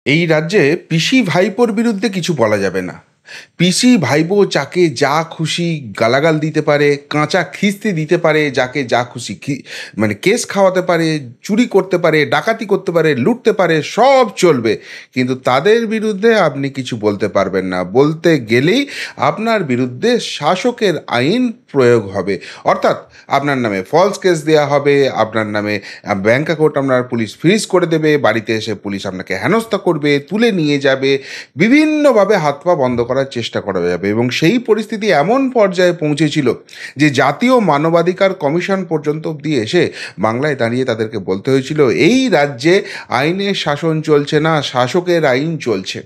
এই রাজ্যে পিসি ভাইপোর বিরুদ্ধে কিছু বলা যাবে না। পিসি ভাইপো যাকে যা খুশি গালাগাল দিতে পারে, কাঁচা খিস্তি দিতে পারে, যাকে যা খুশি মানে কেস খাওয়াতে পারে, চুরি করতে পারে, ডাকাতি করতে পারে, লুটতে পারে, সব চলবে। কিন্তু তাদের বিরুদ্ধে আপনি কিছু বলতে পারবেন না। বলতে গেলেই আপনার বিরুদ্ধে শাসকের আইন প্রয়োগ হবে। অর্থাৎ আপনার নামে ফলস কেস দেওয়া হবে, আপনার নামে ব্যাংক অ্যাকাউন্ট আপনার পুলিশ ফ্রিজ করে দেবে, বাড়িতে এসে পুলিশ আপনাকে হেনস্থা করবে, তুলে নিয়ে যাবে, বিভিন্নভাবে হাত পা বন্ধ করার চেষ্টা করা যাবে। এবং সেই পরিস্থিতি এমন পর্যায়ে পৌঁছেছিল যে জাতীয় মানবাধিকার কমিশন পর্যন্ত অবধি এসে বাংলায় দাঁড়িয়ে তাদেরকে বলতে হয়েছিল এই রাজ্যে আইনের শাসন চলছে না, শাসকের আইন চলছে।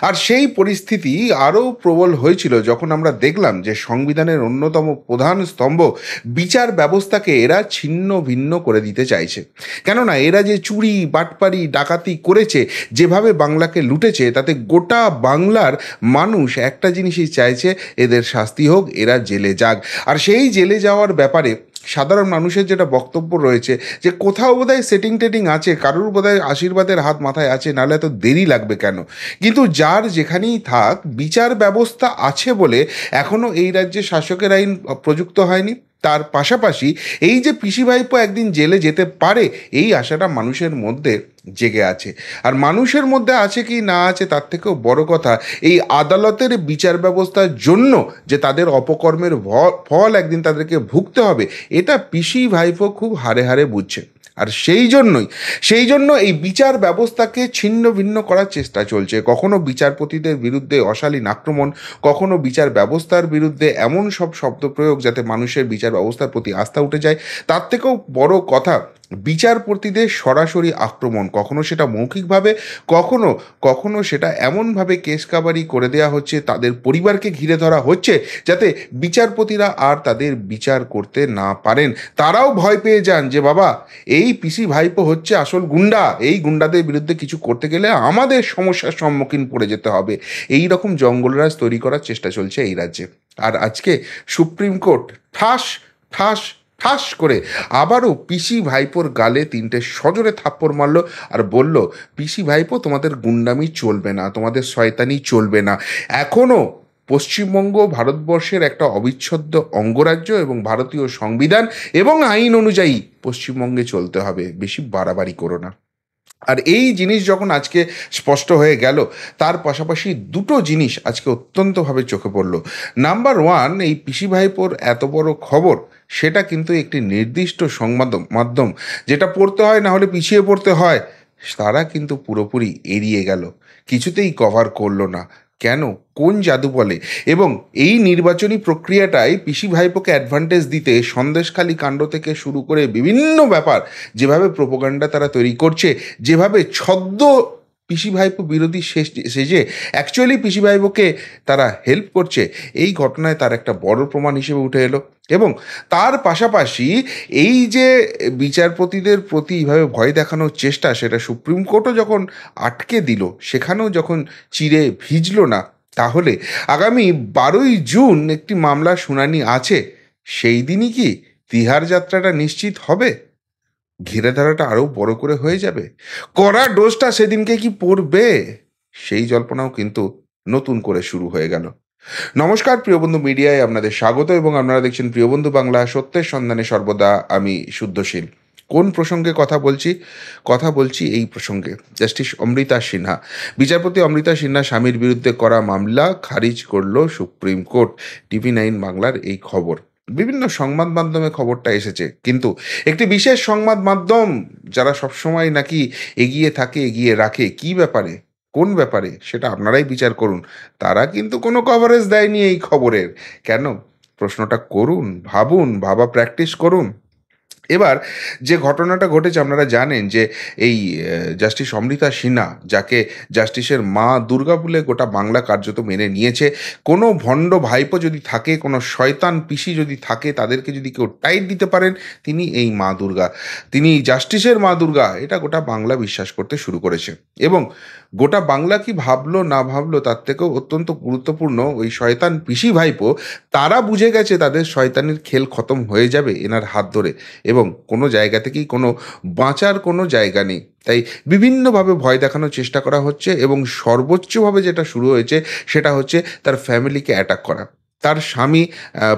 আর সেই পরিস্থিতি আরও প্রবল হয়েছিল যখন আমরা দেখলাম যে সংবিধানের অন্যতম প্রধান স্তম্ভ বিচার ব্যবস্থাকে এরা ছিন্ন ভিন্ন করে দিতে চাইছে। কেননা এরা যে চুরি বাটপারি ডাকাতি করেছে, যেভাবে বাংলাকে লুটেছে, তাতে গোটা বাংলার মানুষ একটা জিনিসই চাইছে, এদের শাস্তি হোক, এরা জেলে যাক। আর সেই জেলে যাওয়ার ব্যাপারে সাধারণ মানুষের যেটা বক্তব্য রয়েছে যে কোথাও বোধহয় সেটিং টেটিং আছে, কারুর বোধহয় আশীর্বাদের হাত মাথায় আছে, নাহলে এত দেরি লাগবে কেন। কিন্তু যার যেখানেই থাক, বিচার ব্যবস্থা আছে বলে এখনও এই রাজ্যে শাসকের আইন প্রযুক্ত হয়নি। তার পাশাপাশি এই যে পিসি ভাইপো একদিন জেলে যেতে পারে, এই আশাটা মানুষের মধ্যে জেগে আছে। আর মানুষের মধ্যে আছে কি না আছে তার থেকেও বড় কথা, এই আদালতের বিচার ব্যবস্থার জন্য যে তাদের অপকর্মের ফল একদিন তাদেরকে ভুগতে হবে, এটা পিসি ভাইপো খুব হাড়ে হাড়ে বুঝছে। আর সেই জন্য এই বিচার ব্যবস্থাকে ছিন্ন ভিন্ন করার চেষ্টা চলছে। কখনো বিচারপতিদের বিরুদ্ধে অশালীন আক্রমণ, কখনো বিচার ব্যবস্থার বিরুদ্ধে এমন সব শব্দ প্রয়োগ যাতে মানুষের বিচার ব্যবস্থার প্রতি আস্থা উঠে যায়। তার থেকেও বড় কথা, বিচারপতিদের সরাসরি আক্রমণ, কখনো সেটা মৌখিকভাবে, কখনো কখনো সেটা এমনভাবে কেস কাবারি করে দেওয়া হচ্ছে, তাদের পরিবারকে ঘিরে ধরা হচ্ছে, যাতে বিচারপতিরা আর তাদের বিচার করতে না পারেন। তারাও ভয় পেয়ে যান যে বাবা, এই পিসি ভাইপো হচ্ছে আসল গুন্ডা, এই গুন্ডাদের বিরুদ্ধে কিছু করতে গেলে আমাদের সমস্যার সম্মুখীন পড়ে যেতে হবে। এই রকম জঙ্গলরাজ তৈরি করার চেষ্টা চলছে এই রাজ্যে। আর আজকে সুপ্রিম কোর্ট ঠাস ঠাস ঠাস করে আবারও পিসি ভাইপোর গালে 3টে সজোরে থাপ্পড় মারল আর বলল, পিসি ভাইপো তোমাদের গুন্ডামি চলবে না, তোমাদের শয়তানি চলবে না। এখনও পশ্চিমবঙ্গ ভারতবর্ষের একটা অবিচ্ছেদ্য অঙ্গরাজ্য এবং ভারতীয় সংবিধান এবং আইন অনুযায়ী পশ্চিমবঙ্গে চলতে হবে, বেশি বাড়াবাড়ি করো না। আর এই জিনিস যখন আজকে স্পষ্ট হয়ে গেল, তার পাশাপাশি দুটো জিনিস আজকে অত্যন্তভাবে চোখে পড়ল। নাম্বার ওয়ান, এই পিসি ভাইপোর এত বড় খবর, সেটা কিন্তু একটি নির্দিষ্ট সংবাদ মাধ্যম, যেটা পড়তে হয় না হলে পিছিয়ে পড়তে হয়, তারা কিন্তু পুরোপুরি এড়িয়ে গেল, কিছুতেই কভার করলো না। কেন, কোন জাদু বলে? এবং এই নির্বাচনী প্রক্রিয়াটাই পিসি ভাইপোকে অ্যাডভান্টেজ দিতে সন্দেশখালী কাণ্ড থেকে শুরু করে বিভিন্ন ব্যাপার, যেভাবে প্রোপাগান্ডা তারা তৈরি করছে, যেভাবে ছদ্ম পিসি ভাইপো বিরোধী সেজে অ্যাকচুয়ালি পিসি ভাইপোকে তারা হেল্প করছে, এই ঘটনায় তার একটা বড় প্রমাণ হিসেবে উঠে এলো। এবং তার পাশাপাশি এই যে বিচারপতিদের প্রতি এইভাবে ভয় দেখানোর চেষ্টা, সেটা সুপ্রিম কোর্টও যখন আটকে দিল, সেখানেও যখন চিরে ভিজল না, তাহলে আগামী 12ই জুন একটি মামলার শুনানি আছে, সেই দিনই কি তিহার যাত্রাটা নিশ্চিত হবে? ঘিরে ধরাটা আরও বড় করে হয়ে যাবে? কড়া ডোজটা সেদিনকে কি পড়বে? সেই জল্পনাও কিন্তু নতুন করে শুরু হয়ে গেল। নমস্কার, প্রিয়বন্ধু মিডিয়ায় আপনাদের স্বাগত এবং আপনারা দেখছেন প্রিয়বন্ধু বাংলা, সত্যের সন্ধানে সর্বদা আমি শুদ্ধশীল। কোন প্রসঙ্গে কথা বলছি এই প্রসঙ্গে। জাস্টিস অমৃতা সিনহা, বিচারপতি অমৃতা সিনহা স্বামীর বিরুদ্ধে করা মামলা খারিজ করল সুপ্রিম কোর্ট। TV9 বাংলার এই খবর, বিভিন্ন সংবাদ মাধ্যমে খবরটা এসেছে, কিন্তু একটি বিশেষ সংবাদ মাধ্যম যারা সবসময় নাকি এগিয়ে থাকে, এগিয়ে রাখে, কি ব্যাপারে, কোন ব্যাপারে, সেটা আপনারাই বিচার করুন। তারা কিন্তু কোনো কভারেজ দেয়নি এই খবরের। কেন? প্রশ্নটা করুন, ভাবুন, ভাবা প্র্যাকটিস করুন। এবার যে ঘটনাটা ঘটেছে, আপনারা জানেন যে এই জাস্টিস অমৃতা সিনহা, যাকে জাস্টিসের মা দুর্গা বলে গোটা বাংলা কার্যত মেনে নিয়েছে, কোনো ভণ্ড ভাইপো যদি থাকে, কোনো শয়তান পিসি যদি থাকে, তাদেরকে যদি কেউ টাইট দিতে পারেন, তিনি এই মা দুর্গা, তিনি জাস্টিসের মা দুর্গা, এটা গোটা বাংলা বিশ্বাস করতে শুরু করেছে। এবং গোটা বাংলা কি ভাবলো না ভাবলো, তার থেকেও অত্যন্ত গুরুত্বপূর্ণ, ওই শয়তান পিসি ভাইপো, তারা বুঝে গেছে তাদের শয়তানির খেল খতম হয়ে যাবে এনার হাত ধরে। এবং এবং কোনো জায়গা থেকেই কোনো বাঁচার কোনো জায়গা নেই। তাই বিভিন্নভাবে ভয় দেখানোর চেষ্টা করা হচ্ছে এবং সর্বোচ্চভাবে যেটা শুরু হয়েছে সেটা হচ্ছে তার ফ্যামিলিকে অ্যাটাক করা। তার স্বামী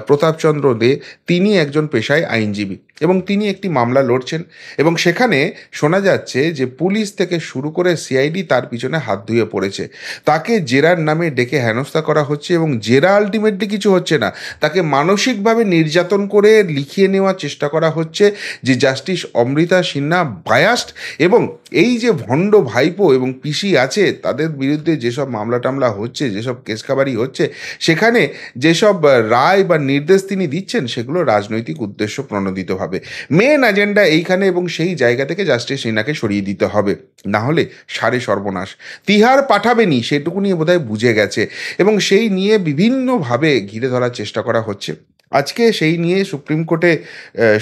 প্রতাপচন্দ্র দে, তিনি একজন পেশায় আইনজীবী এবং তিনি একটি মামলা লড়ছেন এবং সেখানে শোনা যাচ্ছে যে পুলিশ থেকে শুরু করে সিআইডি তার পিছনে হাত ধুয়ে পড়েছে। তাকে জেরার নামে ডেকে হেনস্থা করা হচ্ছে এবং জেরা আলটিমেটলি কিছু হচ্ছে না, তাকে মানসিকভাবে নির্যাতন করে লিখিয়ে নেওয়ার চেষ্টা করা হচ্ছে যে জাস্টিস অমৃতা সিনহা বায়াস্ট এবং এই যে ভণ্ড ভাইপো এবং পিসি আছে তাদের বিরুদ্ধে যেসব মামলা টামলা হচ্ছে, যেসব কেসকাবারি হচ্ছে, সেখানে যেসব রায় বা নির্দেশ তিনি দিচ্ছেন সেগুলো রাজনৈতিক উদ্দেশ্য প্রণোদিতভাবে। মেন এজেন্ডা এইখানে এবং সেই জায়গা থেকে জাস্টিস সিনহাকে সরিয়ে দিতে হবে, না হলে সারে সর্বনাশ। তিহার পাঠাবেনি সেটুকু নিয়ে বোধহয় বুঝে গেছে এবং সেই নিয়ে বিভিন্নভাবে ঘিরে ধরার চেষ্টা করা হচ্ছে। আজকে সেই নিয়ে সুপ্রিম কোর্টে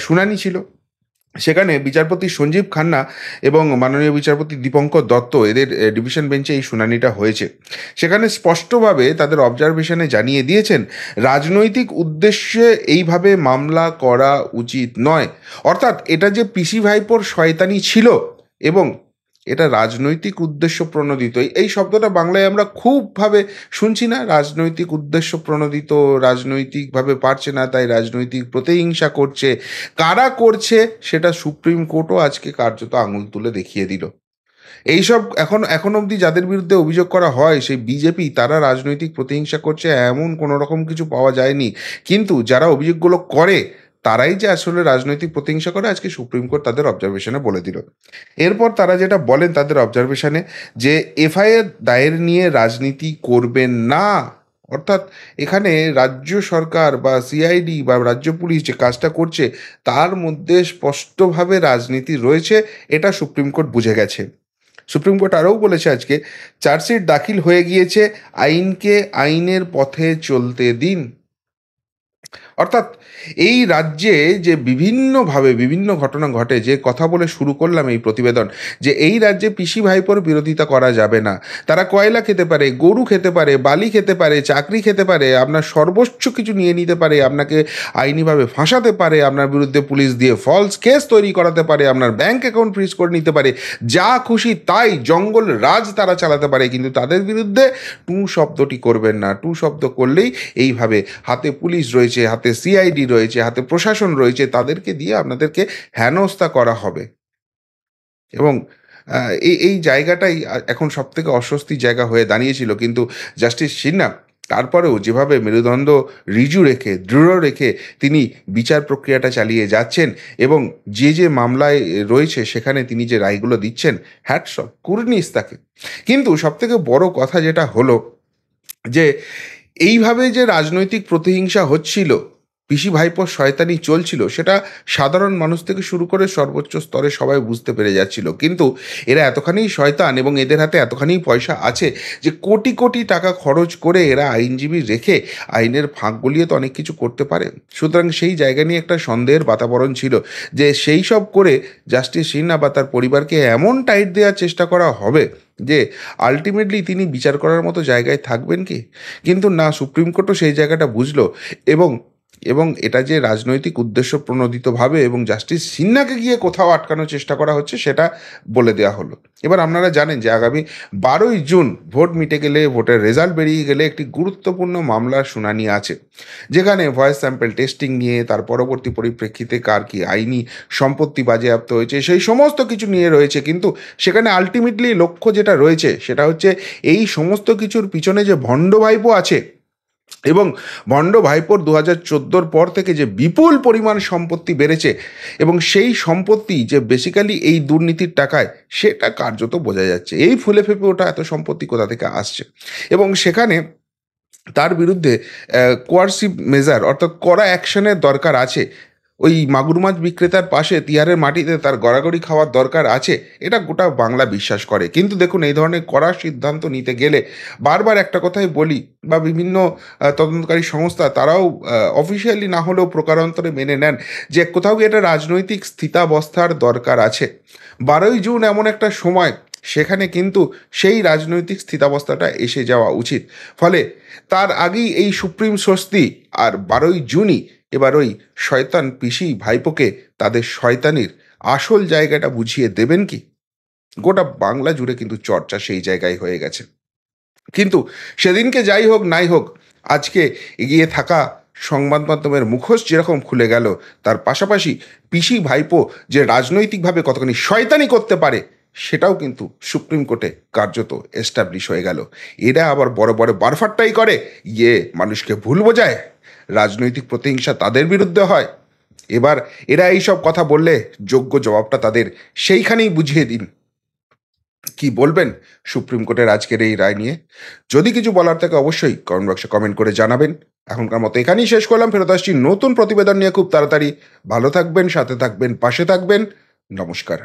শুনানি ছিল। সেখানে বিচারপতি সঞ্জীব খান্না এবং মাননীয় বিচারপতি দীপঙ্কর দত্ত, এদের ডিভিশন বেঞ্চে এই শুনানিটা হয়েছে। সেখানে স্পষ্টভাবে তাদের অবজারভেশনে জানিয়ে দিয়েছেন রাজনৈতিক উদ্দেশ্যে এইভাবে মামলা করা উচিত নয়। অর্থাৎ এটা যে পিসি ভাইপোর শয়তানি ছিল এবং এটা রাজনৈতিক উদ্দেশ্য প্রণোদিত, এই শব্দটা বাংলায় আমরা খুবভাবে শুনছি না? রাজনৈতিক উদ্দেশ্য প্রণোদিত, রাজনৈতিকভাবে পারছে না তাই রাজনৈতিক প্রতিহিংসা করছে। কারা করছে সেটা সুপ্রিম কোর্টও আজকে কার্যত আঙুল তুলে দেখিয়ে দিল। এইসব এখন অবধি যাদের বিরুদ্ধে অভিযোগ করা হয় সেই বিজেপি, তারা রাজনৈতিক প্রতিহিংসা করছে এমন কোনো রকম কিছু পাওয়া যায়নি। কিন্তু যারা অভিযোগগুলো করে তারাই যে আসলে রাজনৈতিক প্রতিহিংসা করে আজকে সুপ্রিম কোর্ট তাদের অবজারভেশনে বলে দিল। এরপর তারা যেটা বলেন তাদের অবজারভেশনে, যে এফআইআর দায়ের নিয়ে রাজনীতি করবেন না। অর্থাৎ এখানে রাজ্য সরকার বা সিআইডি বা রাজ্য পুলিশ যে কাজটা করছে তার মধ্যে স্পষ্টভাবে রাজনীতি রয়েছে, এটা সুপ্রিম কোর্ট বুঝে গেছে। সুপ্রিম কোর্ট আরও বলেছে আজকে চার্জশিট দাখিল হয়ে গিয়েছে, আইনকে আইনের পথে চলতে দিন। অর্থাৎ এই রাজ্যে যে বিভিন্নভাবে বিভিন্ন ঘটনা ঘটে, যে কথা বলে শুরু করলাম এই প্রতিবেদন, যে এই রাজ্যে পিসি ভাইপোর বিরোধিতা করা যাবে না। তারা কয়লা খেতে পারে, গরু খেতে পারে, বালি খেতে পারে, চাকরি খেতে পারে, আপনার সর্বোচ্চ কিছু নিয়ে নিতে পারে, আপনাকে আইনিভাবে ফাঁসাতে পারে, আপনার বিরুদ্ধে পুলিশ দিয়ে ফলস কেস তৈরি করাতে পারে, আপনার ব্যাংক অ্যাকাউন্ট ফ্রিজ করে নিতে পারে, যা খুশি তাই জঙ্গল রাজ তারা চালাতে পারে। কিন্তু তাদের বিরুদ্ধে টু শব্দটি করবেন না। টু শব্দ করলেই এইভাবে হাতে পুলিশ রয়েছে, হাতে সিআইডি রয়েছে, হাতে প্রশাসন রয়েছে, তাদেরকে দিয়ে আপনাদেরকে হেনস্থা করা হবে। এবং এই জায়গাটাই এখন সব থেকে অস্বস্তির জায়গা হয়ে দাঁড়িয়েছিল। কিন্তু জাস্টিস সিনহা তারপরেও যেভাবে মেরুদণ্ড ঋজু রেখে, দৃঢ় রেখে তিনি বিচার প্রক্রিয়াটা চালিয়ে যাচ্ছেন এবং যে মামলায় রয়েছে সেখানে তিনি যে রায়গুলো দিচ্ছেন, হ্যাটস অফ, কুর্নিশ তাকে। কিন্তু সবথেকে বড় কথা যেটা হলো যে এইভাবে যে রাজনৈতিক প্রতিহিংসা হচ্ছিল, পিসি ভাইপোর শয়তানি চলছিল, সেটা সাধারণ মানুষ থেকে শুরু করে সর্বোচ্চ স্তরে সবাই বুঝতে পেরে যাচ্ছিল। কিন্তু এরা এতখানি শয়তান এবং এদের হাতে এতখানি পয়সা আছে যে কোটি কোটি টাকা খরচ করে এরা আইনজীবী রেখে আইনের ফাঁক গলিয়ে তো অনেক কিছু করতে পারে। সুতরাং সেই জায়গা নিয়ে একটা সন্দেহের বাতাবরণ ছিল যে সেই সব করে জাস্টিস সিনহা বা তার পরিবারকে এমন টাইট দেওয়ার চেষ্টা করা হবে যে আলটিমেটলি তিনি বিচার করার মতো জায়গায় থাকবেন কি। কিন্তু না, সুপ্রিম কোর্টও সেই জায়গাটা বুঝলো এবং এবং এটা যে রাজনৈতিক উদ্দেশ্য প্রণোদিতভাবে এবং জাস্টিস সিনহাকে গিয়ে কোথাও আটকানোর চেষ্টা করা হচ্ছে সেটা বলে দেওয়া হলো। এবার আপনারা জানেন যে আগামী 12ই জুন ভোট মিটে গেলে, ভোটের রেজাল্ট বেরিয়ে গেলে একটি গুরুত্বপূর্ণ মামলার শুনানি আছে, যেখানে ভয়েস স্যাম্পল টেস্টিং নিয়ে তার পরবর্তী পরিপ্রেক্ষিতে কার কি আইনি সম্পত্তি বাজেয়াপ্ত হয়েছে সেই সমস্ত কিছু নিয়ে রয়েছে। কিন্তু সেখানে আলটিমেটলি লক্ষ্য যেটা রয়েছে সেটা হচ্ছে এই সমস্ত কিছুর পিছনে যে ভণ্ড ভাইপো আছে এবং ভণ্ড ভাইপোর 2014 পর থেকে যে বিপুল পরিমাণ সম্পত্তি বেড়েছে এবং সেই সম্পত্তি যে বেসিক্যালি এই দুর্নীতির টাকায়, সেটা কার্যত বোঝা যাচ্ছে। এই ফুলে ফেঁপে ওটা এত সম্পত্তি কোথা থেকে আসছে এবং সেখানে তার বিরুদ্ধে কোয়ার্সিভ মেজার অর্থাৎ কড়া অ্যাকশনের দরকার আছে। ওই মাগুর মাছ বিক্রেতার পাশে তিহারের মাটিতে তার গড়াগড়ি খাওয়ার দরকার আছে, এটা গোটা বাংলা বিশ্বাস করে। কিন্তু দেখুন, এই ধরনের কড়া সিদ্ধান্ত নিতে গেলে বারবার একটা কথাই বলি, বা বিভিন্ন তদন্তকারী সংস্থা তারাও অফিসিয়ালি না হলেও প্রকারান্তরে মেনে নেন যে কোথাও গিয়ে একটা রাজনৈতিক স্থিতাবস্থার দরকার আছে। 12ই জুন এমন একটা সময়, সেখানে কিন্তু সেই রাজনৈতিক স্থিতাবস্থাটা এসে যাওয়া উচিত। ফলে তার আগেই এই সুপ্রিম স্বস্তি, আর 12ই জুনই এবার ওই শয়তান পিসি ভাইপোকে তাদের শয়তানির আসল জায়গাটা বুঝিয়ে দেবেন কি? গোটা বাংলা জুড়ে কিন্তু চর্চা সেই জায়গায় হয়ে গেছে। কিন্তু সেদিনকে যাই হোক নাই হোক, আজকে এগিয়ে থাকা সংবাদ মাধ্যমের মুখোশ যেরকম খুলে গেল, তার পাশাপাশি পিসি ভাইপো যে রাজনৈতিকভাবে কতখানি শয়তানি করতে পারে সেটাও কিন্তু সুপ্রিম কোর্টে কার্যত এস্টাবলিশ হয়ে গেল। এরা আবার বড় বড় বারফাট্টাই করে, মানুষকে ভুল বোঝায়, রাজনৈতিক প্রতিহিংসা তাদের বিরুদ্ধে হয়। এবার এরা এইসব কথা বললে যোগ্য জবাবটা তাদের সেইখানেই বুঝিয়ে দিন। কি বলবেন সুপ্রিম কোর্টের আজকের এই রায় নিয়ে? যদি কিছু বলার থাকে অবশ্যই কমেন্ট বক্সে কমেন্ট করে জানাবেন। এখনকার মতো এখানেই শেষ করলাম, ফেরত আসছি নতুন প্রতিবেদন নিয়ে খুব তাড়াতাড়ি। ভালো থাকবেন, সাথে থাকবেন, পাশে থাকবেন। নমস্কার।